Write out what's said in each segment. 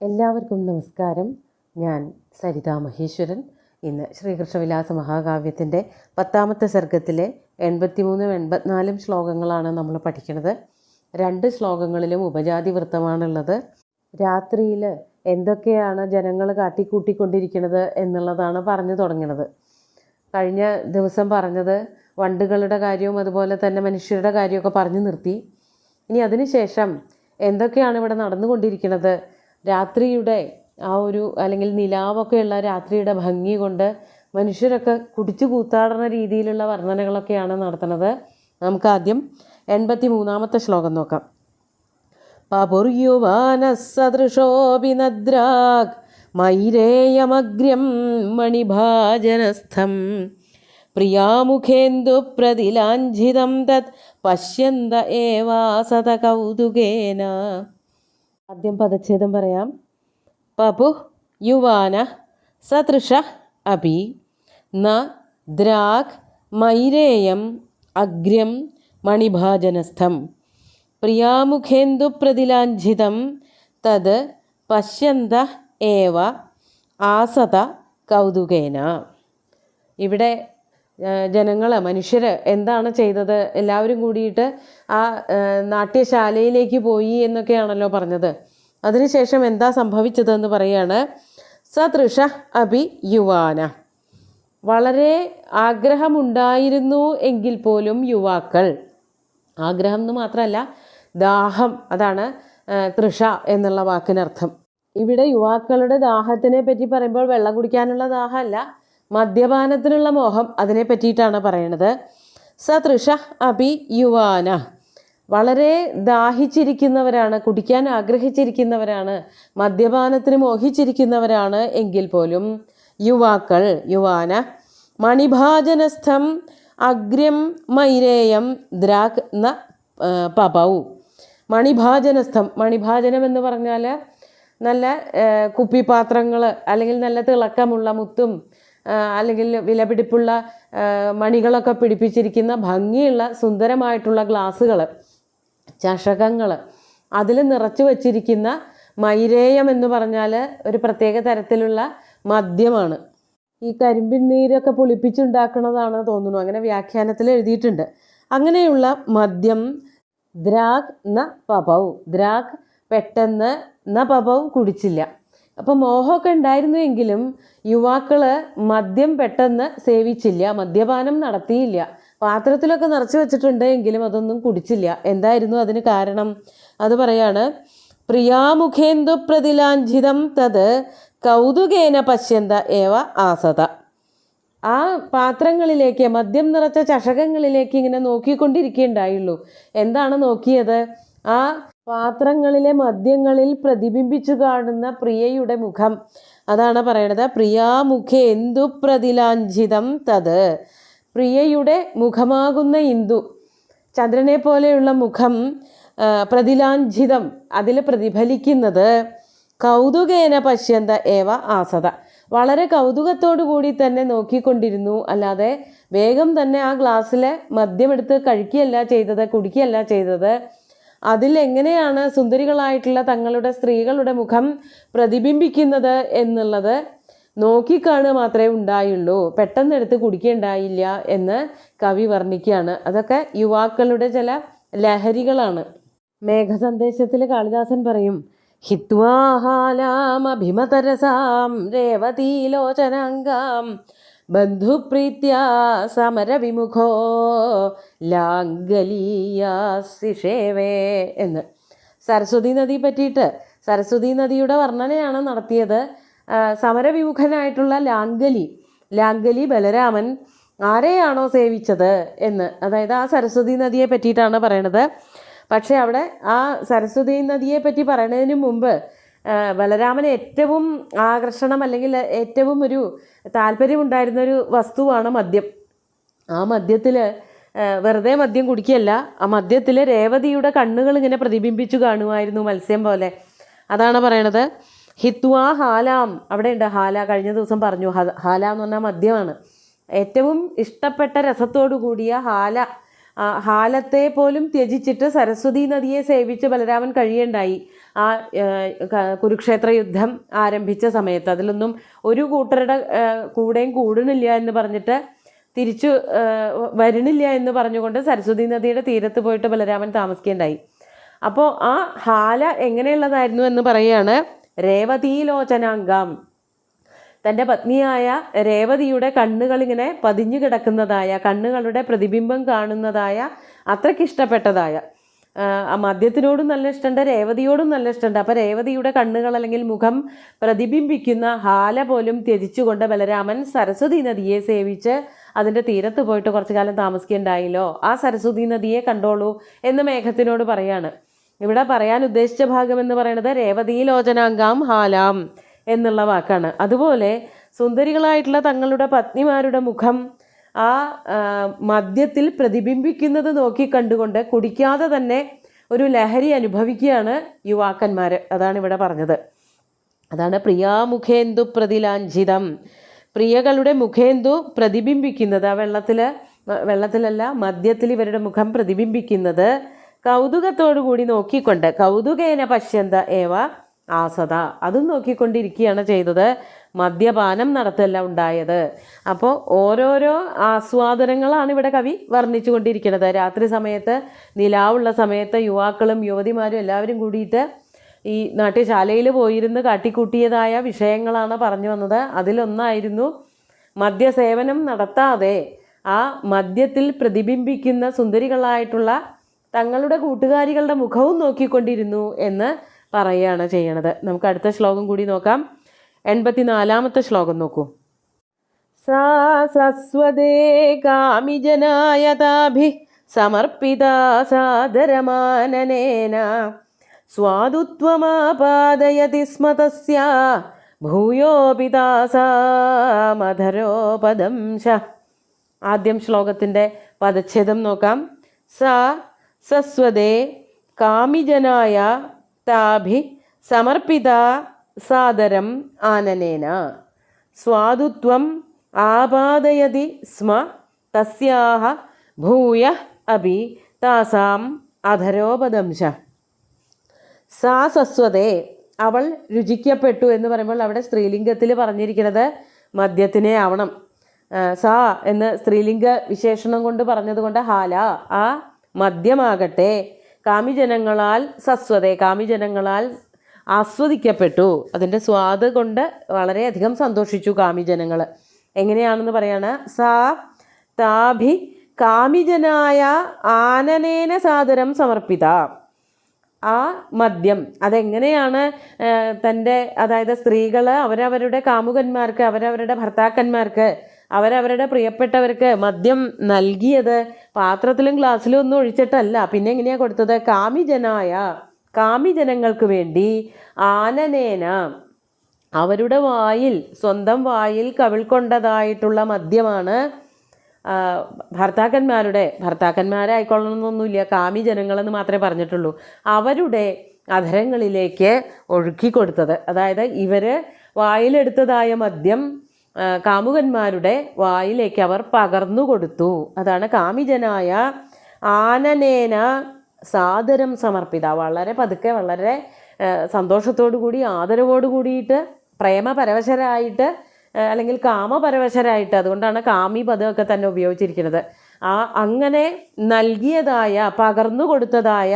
എല്ലാവർക്കും നമസ്കാരം. ഞാൻ സരിതാ മഹേശ്വരൻ. ഇന്ന് ശ്രീകൃഷ്ണവിലാസ മഹാകാവ്യത്തിൻ്റെ 10ാമത്തെ സർഗത്തിലെ 83 84 ശ്ലോകങ്ങളാണ് നമ്മൾ പഠിക്കുന്നത്. 2 ശ്ലോകങ്ങളിലും ഉപജാതി വൃത്തമാണുള്ളത്. രാത്രിയിൽ എന്തൊക്കെയാണ് ജനങ്ങൾ കാട്ടിക്കൂട്ടിക്കൊണ്ടിരിക്കുന്നത് എന്നുള്ളതാണ് പറഞ്ഞു തുടങ്ങുന്നത്. കഴിഞ്ഞ ദിവസം പറഞ്ഞത് വണ്ടുകളുടെ കാര്യവും അതുപോലെ തന്നെ മനുഷ്യരുടെ കാര്യമൊക്കെ പറഞ്ഞു നിർത്തി. ഇനി അതിനുശേഷം എന്തൊക്കെയാണ് ഇവിടെ നടന്നുകൊണ്ടിരിക്കുന്നത്, രാത്രിയുടെ ആ ഒരു അല്ലെങ്കിൽ നിലാവൊക്കെയുള്ള രാത്രിയുടെ ഭംഗി കൊണ്ട് മനുഷ്യരൊക്കെ കുടിച്ചു കൂത്താടുന്ന രീതിയിലുള്ള വർണ്ണനകളൊക്കെയാണ് നടത്തുന്നത്. നമുക്ക് ആദ്യം 83ാമത്തെ ശ്ലോകം നോക്കാം. പപുർയുവാനസദൃശോഭിനദ്രാഗ് മൈരേയമഗ്ര്യം മണിഭാജനസ്ഥം പ്രിയാമുഖേന്ദു പ്രതിലാഞ്ചിതം തത് പശ്യന്ത ഏവാസത കൗതുകേന. ആദ്യം പദച്ഛേദം പറയാം. പപു യുവാന സദൃശ അപി ന ദ്രാഗ് മൈരേയം അഗ്ര്യം മണിഭാജനസ്ഥം പ്രിയാമുഖേന്ദു പ്രതിലാഞ്ചിതം തത് പശ്യന്ത ഏവ ആസത കൗതുകേന. ഇവിടെ ജനങ്ങൾ മനുഷ്യർ എന്താണ് ചെയ്തത്? എല്ലാവരും കൂടിയിട്ട് ആ നാട്യശാലയിലേക്ക് പോയി എന്നൊക്കെയാണല്ലോ പറഞ്ഞത്. അതിനുശേഷം എന്താ സംഭവിച്ചതെന്ന് പറയാണ്. സദൃശ അഭി യുവാന, വളരെ ആഗ്രഹമുണ്ടായിരുന്നു എങ്കിൽ പോലും യുവാക്കൾ, ആഗ്രഹം എന്ന് മാത്രമല്ല ദാഹം, അതാണ് തൃഷ എന്നുള്ള വാക്കിനർത്ഥം. ഇവിടെ യുവാക്കളുടെ ദാഹത്തിനെ പറ്റി പറയുമ്പോൾ വെള്ളം കുടിക്കാനുള്ള ദാഹമല്ല, മദ്യപാനത്തിനുള്ള മോഹം, അതിനെ പറ്റിയിട്ടാണ് പറയണത്. സതൃഷ അപി യുവാന, വളരെ ദാഹിച്ചിരിക്കുന്നവരാണ്, കുടിക്കാൻ ആഗ്രഹിച്ചിരിക്കുന്നവരാണ്, മദ്യപാനത്തിന് മോഹിച്ചിരിക്കുന്നവരാണ് എങ്കിൽ പോലും യുവാക്കൾ, യുവാന മണിഭാജനസ്ഥം അഗ്ര്യം മൈരേയം ദ്രാഗ് ന പപൗ. മണിഭാജനസ്ഥം, മണിഭാജനം എന്ന് പറഞ്ഞാൽ നല്ല കുപ്പിപ്പാത്രങ്ങൾ അല്ലെങ്കിൽ നല്ല തിളക്കമുള്ള മുത്തും അല്ലെങ്കിൽ വിലപിടിപ്പുള്ള മണികളൊക്കെ പിടിപ്പിച്ചിരിക്കുന്ന ഭംഗിയുള്ള സുന്ദരമായിട്ടുള്ള ഗ്ലാസ്സുകൾ, ചഷകങ്ങൾ, അതിൽ നിറച്ചു വച്ചിരിക്കുന്ന മൈരേയം എന്ന് പറഞ്ഞാൽ ഒരു പ്രത്യേക തരത്തിലുള്ള മദ്യമാണ്. ഈ കരിമ്പിൻ നീരൊക്കെ പുളിപ്പിച്ചുണ്ടാക്കുന്നതാണ് തോന്നുന്നു, അങ്ങനെ വ്യാഖ്യാനത്തിൽ എഴുതിയിട്ടുണ്ട്. അങ്ങനെയുള്ള മദ്യം ദ്രാഗ് ന പപൗ, ദ്രാഗ് പെട്ടെന്ന്, ന പപൗ കുടിച്ചില്ല. അപ്പം മോഹമൊക്കെ ഉണ്ടായിരുന്നു എങ്കിലും യുവാക്കൾ മദ്യം പെട്ടെന്ന് സേവിച്ചില്ല, മദ്യപാനം നടത്തിയില്ല. പാത്രത്തിലൊക്കെ നിറച്ചു വെച്ചിട്ടുണ്ട് എങ്കിലും അതൊന്നും കുടിച്ചില്ല. എന്തായിരുന്നു അതിന് കാരണം? അത് പറയാണ്. പ്രിയാമുഖേന്ദു പ്രതിലാഞ്ചിതം തത് കൗതുകേന പശ്യന്ത ഏവ ആസത. ആ പാത്രങ്ങളിലേക്ക്, മദ്യം നിറച്ച ചഷകങ്ങളിലേക്ക് ഇങ്ങനെ നോക്കിക്കൊണ്ടിരിക്കുകയുണ്ടായുള്ളൂ. എന്താണ് നോക്കിയത്? ആ പാത്രങ്ങളിലെ മദ്യങ്ങളിൽ പ്രതിബിംബിച്ചു കാണുന്ന പ്രിയയുടെ മുഖം, അതാണ് പറയണത്. പ്രിയാമുഖേ ഇന്ദു പ്രതിലാഞ്ചിതം തത്, പ്രിയയുടെ മുഖമാകുന്ന ഇന്ദു, ചന്ദ്രനെ പോലെയുള്ള മുഖം, പ്രതിലാഞ്ചിതം, അതിൽ പ്രതിഫലിക്കുന്നത്, കൗതുകേന പശ്യന്ത ഏവ ആസത, വളരെ കൗതുകത്തോടു കൂടി തന്നെ നോക്കിക്കൊണ്ടിരുന്നു. അല്ലാതെ വേഗം തന്നെ ആ ഗ്ലാസ്സിലെ മദ്യമെടുത്ത് കഴിക്കുകയല്ല ചെയ്തത്, കുടിക്കുകയല്ല ചെയ്തത്. അതിലെങ്ങനെയാണ് സുന്ദരികളായിട്ടുള്ള തങ്ങളുടെ സ്ത്രീകളുടെ മുഖം പ്രതിബിംബിക്കുന്നത് എന്നുള്ളത് നോക്കിക്കാണുക മാത്രമേ ഉണ്ടായുള്ളൂ, പെട്ടെന്നെടുത്ത് കുടിക്കുകയുണ്ടായില്ല എന്ന് കവി വർണ്ണിക്കുകയാണ്. അതൊക്കെ യുവാക്കളുടെ ചില ലഹരികളാണ്. മേഘസന്ദേശത്തിൽ കാളിദാസൻ പറയും, ഹിത്വാഹാലാമഭിമതരസാം രേവതീലോചനാംഗാം ബന്ധുപ്രീത്യാ സമരവിമുഖോ ലാംഗലീയാസിഷേവേ എന്ന്. സരസ്വതി നദിയെ പറ്റിയിട്ട്, സരസ്വതി നദിയുടെ വർണ്ണനയാണ് നടത്തിയത്. സമരവിമുഖനായിട്ടുള്ള ലാംഗലി ബലരാമൻ ആരെയാണോ സേവിച്ചത് എന്ന്, അതായത് ആ സരസ്വതി നദിയെ പറ്റിയിട്ടാണ് പറയണത്. പക്ഷേ അവിടെ ആ സരസ്വതി നദിയെ പറ്റി പറയുന്നതിന് മുമ്പ് ബലരാമന് ഏറ്റവും ആകർഷണം അല്ലെങ്കിൽ ഏറ്റവും ഒരു താല്പര്യമുണ്ടായിരുന്നൊരു വസ്തുവാണ് മദ്യം. ആ മദ്യത്തിൽ വെറുതെ മദ്യം കുടിക്കുകയല്ല, ആ മദ്യത്തിൽ രേവതിയുടെ കണ്ണുകൾ ഇങ്ങനെ പ്രതിബിംബിച്ചു കാണുമായിരുന്നു, മത്സ്യം പോലെ. അതാണ് പറയണത്. ഹിത്വാ ഹാലാം, അവിടെ ഉണ്ട് ഹാല, കഴിഞ്ഞ ദിവസം പറഞ്ഞു. ഹാല എന്ന് പറഞ്ഞാൽ മദ്യമാണ്. ഏറ്റവും ഇഷ്ടപ്പെട്ട രസത്തോടു കൂടിയ ഹാലത്തെ പോലും ത്യജിച്ചിട്ട് സരസ്വതി നദിയെ സേവിച്ച് ബലരാമൻ കഴിയുണ്ടായി. ആ കുരുക്ഷേത്ര യുദ്ധം ആരംഭിച്ച സമയത്ത് അതിലൊന്നും ഒരു കൂട്ടരുടെ കൂടെയും കൂടുന്നില്ല എന്ന് പറഞ്ഞിട്ട് തിരിച്ചു വരുന്നില്ല എന്ന് പറഞ്ഞുകൊണ്ട് സരസ്വതി നദിയുടെ തീരത്ത് പോയിട്ട് ബലരാമൻ താമസിക്കേണ്ടായി. അപ്പോൾ ആ ഹാല എങ്ങനെയുള്ളതായിരുന്നു എന്ന് പറയുകയാണ്. രേവതീലോചനാംഗം, തൻ്റെ പത്നിയായ രേവതിയുടെ കണ്ണുകളിങ്ങനെ പതിഞ്ഞു കിടക്കുന്നതായ, കണ്ണുകളുടെ പ്രതിബിംബം കാണുന്നതായ, അത്രയ്ക്കിഷ്ടപ്പെട്ടതായ, മദ്യത്തിനോടും നല്ല ഇഷ്ടമുണ്ട്, രേവതിയോടും നല്ല ഇഷ്ടമുണ്ട്. അപ്പോൾ രേവതിയുടെ കണ്ണുകൾ അല്ലെങ്കിൽ മുഖം പ്രതിബിംബിക്കുന്ന ഹാല പോലും ത്യജിച്ചുകൊണ്ട് ബലരാമൻ സരസ്വതി നദിയെ സേവിച്ച് അതിൻ്റെ തീരത്ത് പോയിട്ട് കുറച്ചു കാലം താമസിക്കേണ്ടായില്ലോ, ആ സരസ്വതി നദിയെ കണ്ടോളൂ എന്ന് മേഘത്തിനോട് പറയാണ്. ഇവിടെ പറയാൻ ഉദ്ദേശിച്ച ഭാഗം എന്ന് പറയുന്നത് രേവതീലോചനാംഗാം ഹാലാം എന്നുള്ള വാക്കാണ്. അതുപോലെ സുന്ദരികളായിട്ടുള്ള തങ്ങളുടെ പത്നിമാരുടെ മുഖം ആ മദ്യത്തിൽ പ്രതിബിംബിക്കുന്നത് നോക്കി കണ്ടുകൊണ്ട് കുടിക്കാതെ തന്നെ ഒരു ലഹരി അനുഭവിക്കുകയാണ് യുവാക്കന്മാർ. അതാണ് ഇവിടെ പറഞ്ഞത്. അതാണ് പ്രിയാമുഖേന്ദു പ്രതിലാഞ്ചിതം, പ്രിയകളുടെ മുഖേന്ദു പ്രതിബിംബിക്കുന്നത്, ആ വെള്ളത്തിലല്ല മദ്യത്തിൽ ഇവരുടെ മുഖം പ്രതിബിംബിക്കുന്നത് കൗതുകത്തോടു കൂടി നോക്കിക്കൊണ്ട്, കൗതുകേന പശ്യന്ത ഏവ ആസത, അതും നോക്കിക്കൊണ്ടിരിക്കുകയാണ് ചെയ്തത്. മദ്യപാനം നടത്തല്ല ഉണ്ടായത്. അപ്പോൾ ഓരോരോ ആസ്വാദനങ്ങളാണ് ഇവിടെ കവി വർണ്ണിച്ചു കൊണ്ടിരിക്കുന്നത്. രാത്രി സമയത്ത്, നിലാവുള്ള സമയത്ത് യുവാക്കളും യുവതിമാരും എല്ലാവരും കൂടിയിട്ട് ഈ നാട്യശാലയിൽ പോയിരുന്ന് കാട്ടിക്കൂട്ടിയതായ വിഷയങ്ങളാണ് പറഞ്ഞു വന്നത്. അതിലൊന്നായിരുന്നു മദ്യസേവനം നടത്താതെ ആ മദ്യത്തിൽ പ്രതിബിംബിക്കുന്ന സുന്ദരികളായിട്ടുള്ള തങ്ങളുടെ കൂട്ടുകാരികളുടെ മുഖവും നോക്കിക്കൊണ്ടിരുന്നു എന്ന് പറയുകയാണ് ചെയ്യണത്. നമുക്ക് അടുത്ത ശ്ലോകം കൂടി നോക്കാം. 84-ാമത്തെ ശ്ലോകം നോക്കൂ. സാ സസ്വദേ കാമിജനായ താഭി സമർപ്പിതാ സാദരമാനനേന സ്വാദുത്വമാപാദയതി സ്മ തസ്യാ ഭൂയോപി താസാമധരോപദംശ. ആദ്യം ശ്ലോകത്തിൻ്റെ പദച്ഛേദം നോക്കാം. സാ സസ്വദേ കാമിജനായ താഭി സമർപ്പിത സാദരം ആനനേന സ്വാദുത്വം ആപാദയതി സ്മ തസ്യാഹ ഭൂയ അപി താസാം അധരോപദംശ. സാ സസ്വദേ, അവൾ രുചിക്കപ്പെട്ടു എന്ന് പറയുമ്പോൾ അവിടെ സ്ത്രീലിംഗത്തിൽ പറഞ്ഞിരിക്കുന്നത് മദ്യത്തിനെ ആവണം. സാ എന്ന് സ്ത്രീലിംഗ വിശേഷണം കൊണ്ട് പറഞ്ഞതുകൊണ്ട് ഹാല, ആ മദ്യമാകട്ടെ കാമിജനങ്ങളാൽ സസ്വദേ, കാമിജനങ്ങളാൽ ആസ്വദിക്കപ്പെട്ടു, അതിൻ്റെ സ്വാദ് കൊണ്ട് വളരെയധികം സന്തോഷിച്ചു കാമിജനങ്ങൾ. എങ്ങനെയാണെന്ന് പറയാണ്. സാ താഭി കാമിജനായ ആനനേന സാദരം സമർപ്പിത. ആ മദ്യം അതെങ്ങനെയാണ് അതായത് സ്ത്രീകൾ അവരവരുടെ കാമുകന്മാർക്ക്, അവരവരുടെ ഭർത്താക്കന്മാർക്ക്, അവരവരുടെ പ്രിയപ്പെട്ടവർക്ക് മദ്യം നൽകിയത് പാത്രത്തിലും ഗ്ലാസ്സിലും ഒന്നും ഒഴിച്ചിട്ടല്ല. പിന്നെ എങ്ങനെയാണ് കൊടുത്തത്? കാമിജനങ്ങൾക്ക് വേണ്ടി ആനനേന, അവരുടെ വായിൽ, സ്വന്തം വായിൽ കവിൾക്കൊണ്ടതായിട്ടുള്ള മദ്യമാണ് ഭർത്താക്കന്മാരായിക്കൊള്ളണമെന്നൊന്നുമില്ല, കാമിജനങ്ങളെന്ന് മാത്രമേ പറഞ്ഞിട്ടുള്ളൂ, അവരുടെ അധരങ്ങളിലേക്ക് ഒഴുക്കി കൊടുത്തത്. അതായത് ഇവർ വായിലെടുത്തതായ മദ്യം കാമുകന്മാരുടെ വായിലേക്ക് അവർ പകർന്നു കൊടുത്തു. അതാണ് കാമിജനായ ആനനേന സാദരം സമർപ്പിത. വളരെ പതുക്കെ, വളരെ സന്തോഷത്തോടു കൂടി, ആദരവോടു കൂടിയിട്ട്, പ്രേമപരവശരായിട്ട് അല്ലെങ്കിൽ കാമപരവശരായിട്ട്, അതുകൊണ്ടാണ് കാമി പദമൊക്കെ തന്നെ ഉപയോഗിച്ചിരിക്കുന്നത്. അങ്ങനെ നൽകിയതായ, പകർന്നു കൊടുത്തതായ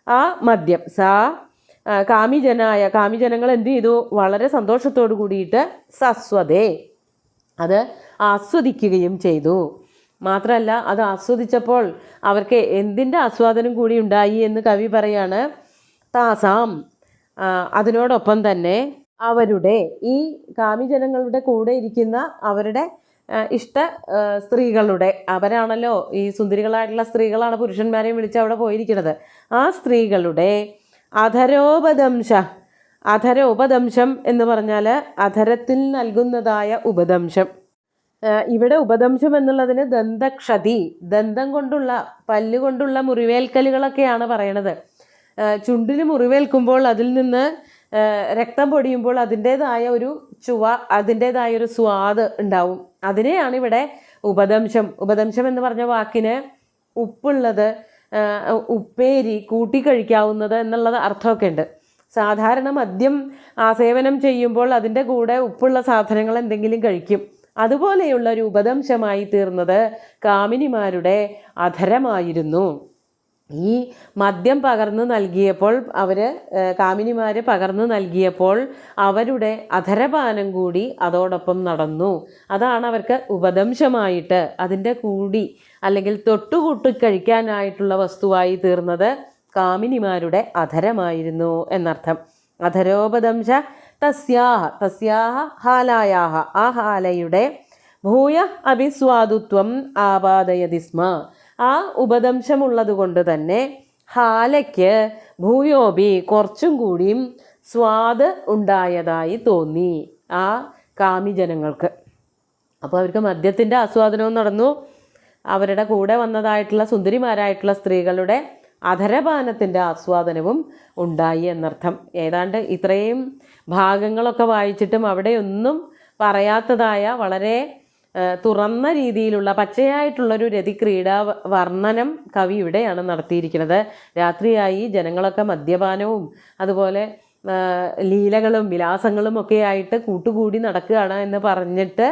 ആ മദ്യം കാമിജനങ്ങൾ എന്ത് ചെയ്തു? വളരെ സന്തോഷത്തോടു കൂടിയിട്ട് സസ്വദേ, അത് ആസ്വദിക്കുകയും ചെയ്തു. മാത്രമല്ല, അത് ആസ്വദിച്ചപ്പോൾ അവർക്ക് എന്തിൻ്റെ ആസ്വാദനം കൂടി ഉണ്ടായി എന്ന് കവി പറയാണ്. താസാം, അതിനോടൊപ്പം തന്നെ അവരുടെ, ഈ കാമിജനങ്ങളുടെ കൂടെ ഇരിക്കുന്ന അവരുടെ ഇഷ്ട സ്ത്രീകളുടെ, അവരാണല്ലോ ഈ സുന്ദരികളായിട്ടുള്ള സ്ത്രീകളാണ് പുരുഷന്മാരെയും വിളിച്ച് അവിടെ പോയിരിക്കുന്നത്, ആ സ്ത്രീകളുടെ അധരോപദംശം എന്ന് പറഞ്ഞാൽ അധരത്തിൽ നൽകുന്നതായ ഉപദംശം. ഇവിടെ ഉപദംശം എന്നുള്ളതിന് ദന്തക്ഷതി, ദന്തം കൊണ്ടുള്ള, പല്ലുകൊണ്ടുള്ള മുറിവേൽക്കലുകളൊക്കെയാണ് പറയണത്. ചുണ്ടിന് മുറിവേൽക്കുമ്പോൾ അതിൽ നിന്ന് രക്തം പൊടിയുമ്പോൾ അതിൻ്റേതായ ഒരു ചുവ, അതിൻ്റേതായ ഒരു സ്വാദ് ഉണ്ടാവും. അതിനെയാണ് ഇവിടെ ഉപദംശം. ഉപദംശം എന്ന് പറഞ്ഞ വാക്കിന് ഉപ്പുള്ളത്, ഉപ്പേരി, കൂട്ടിക്കഴിക്കാവുന്നത് എന്നുള്ളത് അർത്ഥമൊക്കെ ഉണ്ട്. സാധാരണ മദ്യം ആസേവനം ചെയ്യുമ്പോൾ അതിൻ്റെ കൂടെ ഉപ്പുള്ള സാധനങ്ങൾ എന്തെങ്കിലും കഴിക്കും. അതുപോലെയുള്ള ഒരു ഉപദംശമായി തീർന്നത് കാമിനിമാരുടെ അധരമായിരുന്നു. ഈ മദ്യം പകർന്നു നൽകിയപ്പോൾ കാമിനിമാർ പകർന്നു നൽകിയപ്പോൾ അവരുടെ അധരപാനം കൂടി അതോടൊപ്പം നടന്നു. അതാണ് അവർക്ക് ഉപദംശമായിട്ട് അതിൻ്റെ കൂടി അല്ലെങ്കിൽ തൊട്ടുകൂട്ടി കഴിക്കാനായിട്ടുള്ള വസ്തുവായി തീർന്നത് കാമിനിമാരുടെ അധരമായിരുന്നു എന്നർത്ഥം. അധരോപദംശ തസ്യാഹ ഹാലായാഹ, ആ ഹാലയുടെ ഭൂയ അഭിസ്വാദുത്വം ആപാദയതി സ്മ, ആ ഉപദംശമുള്ളത് കൊണ്ട് തന്നെ ഹാലയ്ക്ക് ഭൂയോബി കുറച്ചും കൂടിയും സ്വാദ് ഉണ്ടായതായി തോന്നി ആ കാമിജനങ്ങൾക്ക്. അപ്പോൾ അവർക്ക് മദ്യത്തിൻ്റെ ആസ്വാദനവും നടന്നു, അവരുടെ കൂടെ വന്നതായിട്ടുള്ള സുന്ദരിമാരായിട്ടുള്ള സ്ത്രീകളുടെ അധരപാനത്തിൻ്റെ ആസ്വാദനവും ഉണ്ടായി എന്നർത്ഥം. ഏതാണ്ട് ഇത്രയും ഭാഗങ്ങളൊക്കെ വായിച്ചിട്ടും അവിടെയൊന്നും പറയാത്തതായ വളരെ തുറന്ന രീതിയിലുള്ള പച്ചയായിട്ടുള്ളൊരു രതിക്രീഡാ വർണ്ണനം കവി ഇവിടെയാണ് നടത്തിയിരിക്കുന്നത്. രാത്രിയായി ജനങ്ങളൊക്കെ മദ്യപാനവും അതുപോലെ ലീലകളും വിലാസങ്ങളും ഒക്കെ ആയിട്ട് കൂട്ടുകൂടി നടക്കുകയാണ് എന്ന് പറഞ്ഞിട്ട്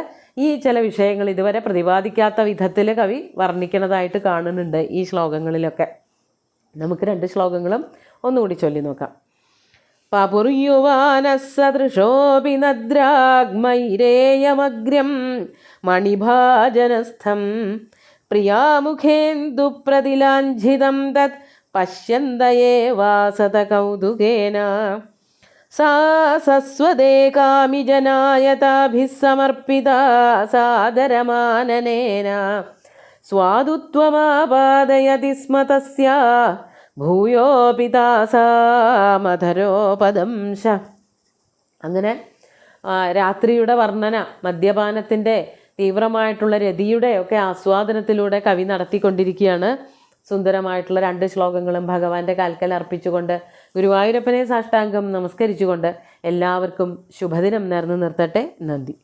ഈ ചില വിഷയങ്ങൾ ഇതുവരെ പ്രതിപാദിക്കാത്ത വിധത്തിൽ കവി വർണ്ണിക്കുന്നതായിട്ട് കാണുന്നുണ്ട് ഈ ശ്ലോകങ്ങളിലൊക്കെ. നമുക്ക് 2 ശ്ലോകങ്ങളും ഒന്നുകൂടി ചൊല്ലി നോക്കാം. പപുർയുവാനസദൃശോപി നദ്രാഗ്മൈരേയമഗ്രം മണിഭാജനസ്ഥം പ്രിയാമുഖേന്ദു പ്രതിലാഞ്ഛിതം തത് പശ്യന്തയേ വാസത കൗതുകേന സാ സസ്വദേ കാമിജനായതാഭിः സമർപ്പിതാ സാദരമാനനേന സ്വാദുത്വമാപാദയതി സ്മ തസ്യാ ഭൂയോപി താസാമധരോപദംശ. അങ്ങനെ രാത്രിയുടെ വർണ്ണന, മദ്യപാനത്തിൻ്റെ തീവ്രമായിട്ടുള്ള രതിയുടെ ഒക്കെ ആസ്വാദനത്തിലൂടെ കവി നടത്തിക്കൊണ്ടിരിക്കുകയാണ്. സുന്ദരമായിട്ടുള്ള 2 ശ്ലോകങ്ങളും ഭഗവാന്റെ കാൽക്കൽ അർപ്പിച്ചുകൊണ്ട് ഗുരുവായൂരപ്പനെ സാഷ്ടാംഗം നമസ്കരിച്ചുകൊണ്ട് എല്ലാവർക്കും ശുഭദിനം നേർന്നു നിർത്തട്ടെ. നന്ദി.